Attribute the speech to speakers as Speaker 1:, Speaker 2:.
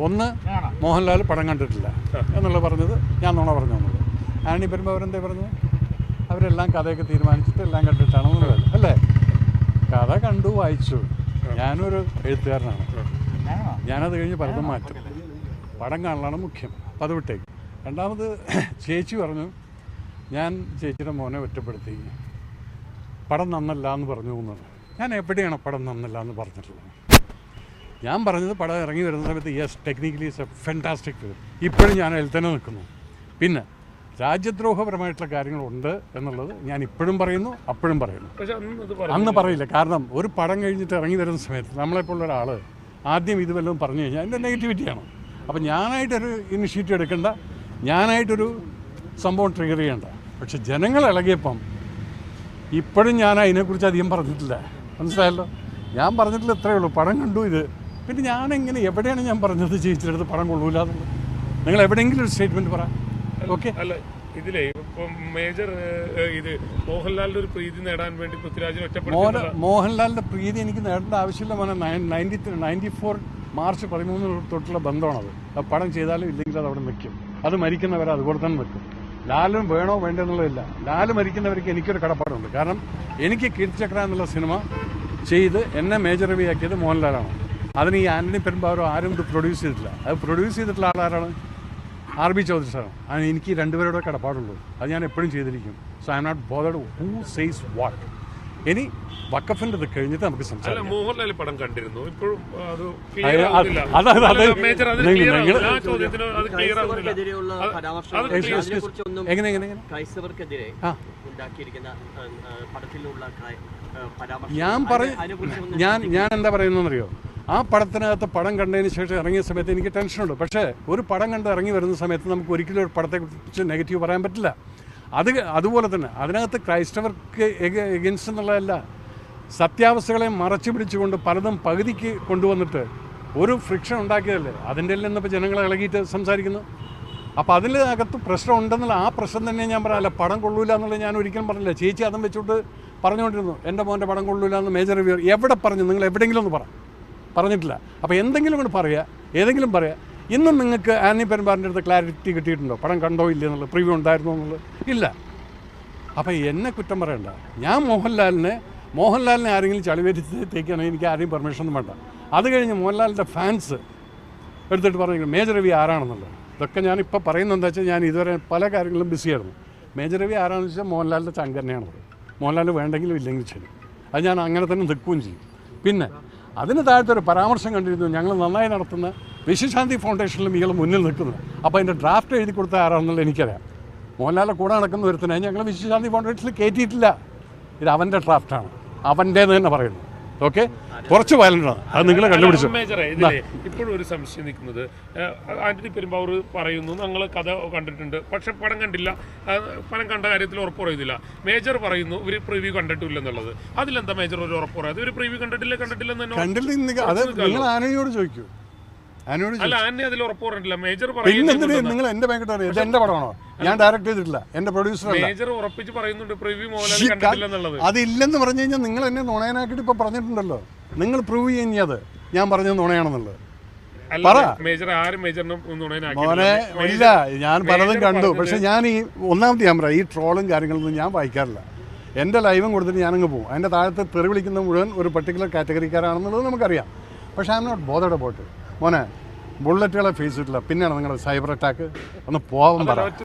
Speaker 1: ഒന്ന്, മോഹൻലാൽ പടം കണ്ടിട്ടില്ല എന്നുള്ളത് പറഞ്ഞത് ഞാൻ നുണ പറഞ്ഞു എന്നുള്ളത്. ആനി വരുമ്പോൾ അവരെന്തേ പറഞ്ഞത്? അവരെല്ലാം കഥയൊക്കെ തീരുമാനിച്ചിട്ട് എല്ലാം കണ്ടിട്ടാണെന്നുള്ളത് അല്ലേ? കഥ കണ്ടു, വായിച്ചു. ഞാനൊരു എഴുത്തുകാരനാണ്. ഞാനത് കഴിഞ്ഞ് പലതും മാറ്റും. പടം കാണലാണ് മുഖ്യം. അപ്പം അത് വിട്ടേക്ക്. രണ്ടാമത് ചേച്ചി പറഞ്ഞു, ഞാൻ ചേച്ചിയുടെ മോനെ ഒറ്റപ്പെടുത്തി, പടം നന്നല്ല എന്ന് പറഞ്ഞു എന്നത്. ഞാൻ എവിടെയാണ് പടം നന്നല്ല എന്ന് പറഞ്ഞിട്ടുള്ളത്? ഞാൻ പറഞ്ഞത് പടം ഇറങ്ങി വരുന്ന സമയത്ത് yes, technically it's A fantastic film. ഇപ്പോഴും ഞാൻ അതിൽ തന്നെ നിൽക്കുന്നു. പിന്നെ രാജ്യദ്രോഹപരമായിട്ടുള്ള കാര്യങ്ങളുണ്ട് എന്നുള്ളത് ഞാൻ ഇപ്പോഴും പറയുന്നു, അപ്പോഴും പറയുന്നു. അന്ന് പറയില്ല. കാരണം ഒരു പടം കഴിഞ്ഞിട്ട് ഇറങ്ങി വരുന്ന സമയത്ത് നമ്മളെപ്പോലുള്ള ഒരാൾ ആദ്യം ഇത് വല്ലതും പറഞ്ഞു കഴിഞ്ഞാൽ അതിൻ്റെ നെഗറ്റിവിറ്റിയാണ്. അപ്പം ഞാനായിട്ടൊരു ഇനിഷ്യേറ്റീവ് എടുക്കേണ്ട, ഞാനായിട്ടൊരു സംഭവം ട്രിഗർ ചെയ്യേണ്ട. പക്ഷെ ജനങ്ങൾ ഇളകിയപ്പം ഇപ്പോഴും ഞാൻ അതിനെക്കുറിച്ച് അധികം പറഞ്ഞിട്ടില്ല. മനസ്സിലായല്ലോ? ഞാൻ പറഞ്ഞിട്ടില്ല, ഇത്രയേ ഉള്ളൂ. പടം കണ്ടു ഇത്. പിന്നെ ഞാനെങ്ങനെ, എവിടെയാണ് ഞാൻ പറഞ്ഞത് ചേച്ചിയുടെ അടുത്ത് പടം കൊള്ളൂല എന്നുള്ളത്? നിങ്ങൾ എവിടെയെങ്കിലും ഒരു സ്റ്റേറ്റ്മെൻറ്റ് പറ. ഓക്കെ.
Speaker 2: അല്ല, ഇതിലേ ഇപ്പം മേജർ ഇത് മോഹൻലാലിന്റെ ഒരു പ്രീതി നേടാൻ വേണ്ടി പൃഥ്വിരാജിനെ ഒറ്റപ്പെടുത്തി.
Speaker 1: മോഹൻലാലിന്റെ പ്രീതി എനിക്ക് നേടേണ്ട ആവശ്യമില്ല മോനെ. 94 മാർച്ച് 13 തൊട്ടുള്ള ബന്ധമാണത്. ആ പടം ചെയ്താലും ഇല്ലെങ്കിലും അത് അവിടെ നിൽക്കും. അത് മരിക്കുന്നവരെ അതുപോലെ തന്നെ നിൽക്കും. ലാലും വേണോ വേണ്ടെന്നുള്ളതില്ല. ലാല് മരിക്കുന്നവർക്ക് എനിക്കൊരു കടപ്പാടുണ്ട്. കാരണം എനിക്ക് കീർത്തിചക്ര എന്നുള്ള സിനിമ ചെയ്ത് എന്നെ മേജർ രവി ആക്കിയത് മോഹൻലാലാണ്. അതിന് ഈ ആന്റണി പെരുമ്പാവൂരോ ആരും ഇത് പ്രൊഡ്യൂസ് ചെയ്തിട്ടില്ല. അത് പ്രൊഡ്യൂസ് ചെയ്തിട്ടുള്ള ആളാരാണ്? RB ചൗധരി സാറാണ്. അത് എനിക്ക് രണ്ടുപേരുടെ കടപ്പാടുള്ളൂ. അത് ഞാൻ എപ്പോഴും ചെയ്തിരിക്കും. So I'm not bothered who says what. ഇനി വഖഫിന്റെ ഇത് കഴിഞ്ഞിട്ട് നമുക്ക് സംസാരിക്കാം.
Speaker 2: മോഹൻലാൽ പടം കണ്ടിരുന്നു. ഇപ്പോഴും
Speaker 1: ഞാൻ എന്താ പറയുന്നറിയോ? ആ പടത്തിനകത്ത് പടം കണ്ടതിന് ശേഷം ഇറങ്ങിയ സമയത്ത് എനിക്ക് ടെൻഷനുണ്ട്. പക്ഷേ ഒരു പടം കണ്ട് ഇറങ്ങി വരുന്ന സമയത്ത് നമുക്ക് ഒരിക്കലും ഒരു പടത്തെക്കുറിച്ച് നെഗറ്റീവ് പറയാൻ പറ്റില്ല. അതുപോലെ തന്നെ അതിനകത്ത് ക്രൈസ്തവർക്ക് എഗൻസ്റ്റ് എന്നുള്ളതല്ല, സത്യാവസ്ഥകളെ മറച്ചു പിടിച്ചുകൊണ്ട് പലതും പകുതിക്ക് കൊണ്ടുവന്നിട്ട് ഒരു ഫ്രിക്ഷൻ ഉണ്ടാക്കിയതല്ലേ. അതിൻ്റെ എല്ലാം ഇന്നിപ്പോൾ ജനങ്ങളെ ഇളകിയിട്ട് സംസാരിക്കുന്നു. അപ്പോൾ അതിനകത്ത് പ്രശ്നം ഉണ്ടെന്നുള്ള ആ പ്രശ്നം തന്നെ ഞാൻ പറയാമല്ല. പടം കൊള്ളൂല എന്നുള്ളത് ഞാൻ ഒരിക്കലും പറഞ്ഞില്ല. ചേച്ചി അതും വെച്ചുകൊണ്ട് പറഞ്ഞുകൊണ്ടിരുന്നു, എൻ്റെ മോൻ്റെ പടം കൊള്ളൂല എന്ന് മേജർ റിവ്യൂ. എവിടെ പറഞ്ഞു? നിങ്ങൾ എവിടെയെങ്കിലും ഒന്ന് പറഞ്ഞിട്ടില്ല. അപ്പോൾ എന്തെങ്കിലും കൊണ്ട് പറയുക, ഏതെങ്കിലും പറയുക. ഇന്നും നിങ്ങൾക്ക് ആനി പെരുമ്പാറിൻ്റെ അടുത്ത് ക്ലാരിറ്റി കിട്ടിയിട്ടുണ്ടോ? പടം കണ്ടോ ഇല്ല എന്നുള്ളത്, പ്രിവ്യൂ ഉണ്ടായിരുന്നോ എന്നുള്ളത്? ഇല്ല. അപ്പോൾ എന്നെ കുറ്റം പറയണ്ട. ഞാൻ മോഹൻലാലിനെ ആരെങ്കിലും ചളിവേറ്റിത്തേക്കാണെങ്കിൽ എനിക്ക് ആരെയും പെർമിഷനൊന്നും വേണ്ട. അത് കഴിഞ്ഞ് മോഹൻലാലിൻ്റെ ഫാൻസ് എടുത്തിട്ട് പറഞ്ഞു മേജർ രവി ആരാണെന്നുള്ളത്. ഇതൊക്കെ ഞാനിപ്പോൾ പറയുന്നത് എന്താ വെച്ചാൽ, ഞാൻ ഇതുവരെ പല കാര്യങ്ങളും ബിസിയായിരുന്നു. മേജർ രവി ആരാണെന്ന് വെച്ചാൽ മോഹൻലാലിൻ്റെ ചങ്ക് തന്നെയാണത്. മോഹൻലാൽ വേണ്ടെങ്കിലും ഇല്ലെങ്കിൽ ശരി, അത് ഞാൻ അങ്ങനെ തന്നെ നിൽക്കുകയും ചെയ്യും. പിന്നെ അതിന് താഴത്തൊരു പരാമർശം കണ്ടിരുന്നു, ഞങ്ങൾ നന്നായി നടത്തുന്ന വിശ്വശാന്തി ഫൗണ്ടേഷനിലും ഇയാൾ മുന്നിൽ നിൽക്കുന്നത്. അപ്പോൾ അതിൻ്റെ ഡ്രാഫ്റ്റ് എഴുതി കൊടുത്ത ആരാണെന്നുള്ളത് എനിക്കറിയാം. മോഹൻലാലിൻ്റെ കൂടെ നടക്കുന്ന ഒരുത്തനെ ഞങ്ങൾ വിശ്വശാന്തി ഫൗണ്ടേഷനിൽ കയറ്റിയിട്ടില്ല. ഇത് അവൻ്റെ ഡ്രാഫ്റ്റാണ്, അവൻ്റേന്ന് തന്നെ പറയുന്നു. ഓക്കെ, കുറച്ച് വയലൻ്റാണ്, അത് നിങ്ങൾ കണ്ടുപിടിച്ചു.
Speaker 2: ഇപ്പോഴും ഒരു സംശയം നിൽക്കുന്നത്, ആന്റണി പെരുമ്പാവൂർ പറയുന്നു ഞങ്ങൾ കഥ കണ്ടിട്ടുണ്ട് പക്ഷെ പടം കണ്ടില്ല, പടം കണ്ട കാര്യത്തിൽ ഉറപ്പ് പറയുന്നില്ല. മേജർ പറയുന്നു ഇവർ പ്രിവ്യൂ കണ്ടിട്ടില്ലെന്നുള്ളത്. അതിലെന്താ മേജർ ഒരു ഉറപ്പ് പറയാം? ഇവർ പ്രിവ്യൂ കണ്ടിട്ടില്ലെന്ന്
Speaker 1: നിങ്ങൾ ആനയോട് ചോദിക്കൂ.
Speaker 2: അല്ല, ആന്റണി അതിൽ ഉറപ്പ് പറഞ്ഞിട്ടില്ല. മേജർ
Speaker 1: നിങ്ങൾ എന്റെ ബാങ്ക് എന്റെ പടമാണോ? ഞാൻ ഡയറക്ട് ചെയ്തിട്ടില്ല, എന്റെ പ്രൊഡ്യൂസർ.
Speaker 2: മേജർ ഉറപ്പിച്ച് പറയുന്നുണ്ട് പ്രിവ്യൂ മോഹൻലാൽ കണ്ടിട്ടില്ലെന്നുള്ളത്.
Speaker 1: അതില്ലെന്ന് പറഞ്ഞു കഴിഞ്ഞാൽ നിങ്ങൾ എന്നെ നുണയനാക്കിയിട്ട് ഇപ്പൊ പറഞ്ഞിട്ടുണ്ടല്ലോ. നിങ്ങൾ പ്രൂവ് ചെയ്യുന്നത് ഞാൻ പറഞ്ഞത് നുണയാണെന്നുള്ളത്. മോനെ ഇല്ല, ഞാൻ പലതും കണ്ടു. പക്ഷെ ഞാൻ ഈ ഒന്നാമത്തെ ഞാൻ പറയാം, ഈ ട്രോളും കാര്യങ്ങളൊന്നും ഞാൻ വായിക്കാറില്ല. എൻ്റെ ലൈവും കൊടുത്തിട്ട് ഞാനങ്ങ് പോകും. അതിൻ്റെ താഴത്ത് തെറി വിളിക്കുന്ന മുഴുവൻ ഒരു പർട്ടിക്കുലർ കാറ്റഗറിക്കാരാണെന്നുള്ളത് നമുക്കറിയാം. പക്ഷേ I'm not bothered about it. മോനെ, ബുള്ളറ്റുകളെ ഫേസ് ചെയ്തിട്ടില്ല, പിന്നെയാണ് നിങ്ങളുടെ സൈബർ അറ്റാക്ക്. ഒന്ന് പോകാൻ പറ.